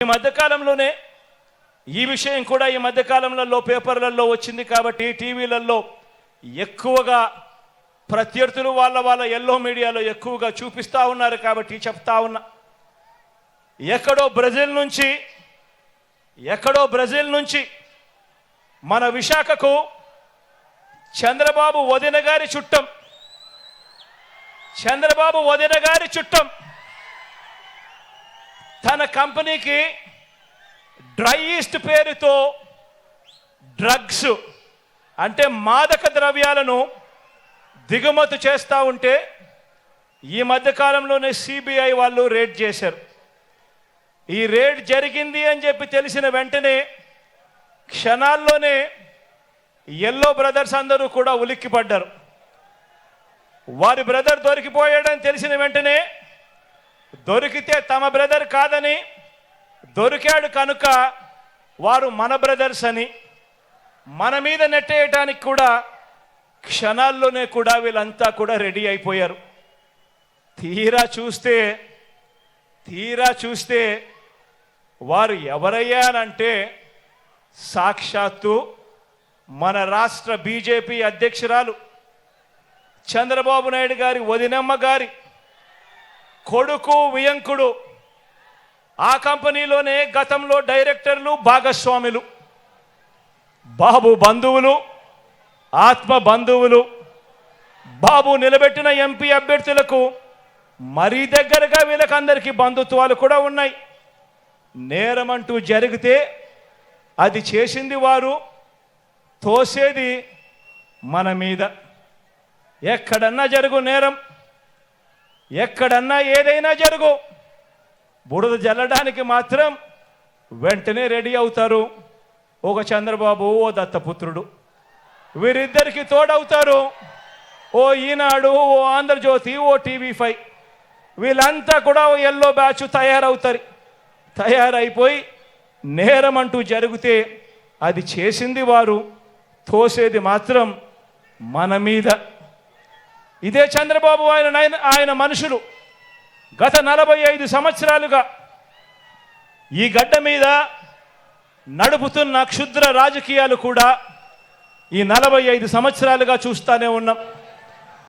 ఈ మధ్యకాలంలోనే ఈ విషయం కూడా ఈ మధ్యకాలంలో పేపర్లలో వచ్చింది కాబట్టి టీవీలలో ఎక్కువగా ప్రత్యర్థులు వాళ్ళ ఎల్లో మీడియాలో ఎక్కువగా చూపిస్తూ ఉన్నారు కాబట్టి చెప్తా ఉన్నా. ఎక్కడో బ్రెజిల్ నుంచి మన విశాఖకు చంద్రబాబు వదిన గారి చుట్టం తన కంపెనీకి డ్రై ఈస్ట్ పేరుతో డ్రగ్స్ అంటే మాదక ద్రవ్యాలను దిగుమతి చేస్తూ ఉంటే ఈ మధ్యకాలంలోనే సిబిఐ వాళ్ళు రేడ్ చేశారు. ఈ రేడ్ జరిగింది అని చెప్పి తెలిసిన వెంటనే క్షణాల్లోనే ఎల్లో బ్రదర్స్ అందరూ కూడా ఉలిక్కిపడ్డారు. వారి బ్రదర్ దొరికిపోయాడని తెలిసిన వెంటనే దొరికితే తమ బ్రదర్ కాదని, దొరికాడు కనుక వారు మన బ్రదర్స్ అని మన మీద నెట్టేయటానికి కూడా క్షణాల్లోనే కూడా వీళ్ళంతా కూడా రెడీ అయిపోయారు. తీరా చూస్తే వారు ఎవరయ్యారంటే సాక్షాత్తు మన రాష్ట్ర బీజేపీ అధ్యక్షురాలు చంద్రబాబు నాయుడు గారి వదినమ్మ గారి కొడుకు వియంకుడు. ఆ కంపెనీలోనే గతంలో డైరెక్టర్లు భాగస్వాములు, బాబు బంధువులు, ఆత్మ బంధువులు, బాబు నిలబెట్టిన ఎంపీ అభ్యర్థులకు మరీ దగ్గరగా వీళ్ళకందరికీ బంధుత్వాలు కూడా ఉన్నాయి. నేరమంటూ జరిగితే అది చేసింది వారు, తోసేది మన మీద. ఎక్కడన్నా జరుగు నేరం, ఎక్కడన్నా ఏదైనా జరుగు, బురద జల్లడానికి మాత్రం వెంటనే రెడీ అవుతారు. ఒక చంద్రబాబు, ఓ దత్తపుత్రుడు, వీరిద్దరికి తోడవుతారు ఓ ఈనాడు, ఓ ఆంధ్రజ్యోతి, ఓ TV5. వీళ్ళంతా కూడా ఎల్లో బ్యాచ్ తయారైపోయి నేరం అంటూ జరిగితే అది చేసింది వారు, తోసేది మాత్రం మన మీద. ఇదే చంద్రబాబు ఆయన మనుషులు గత 45 సంవత్సరాలుగా ఈ గడ్డ మీద నడుపుతున్న క్షుద్ర రాజకీయాలు కూడా ఈ 45 సంవత్సరాలుగా చూస్తూనే ఉన్నాం.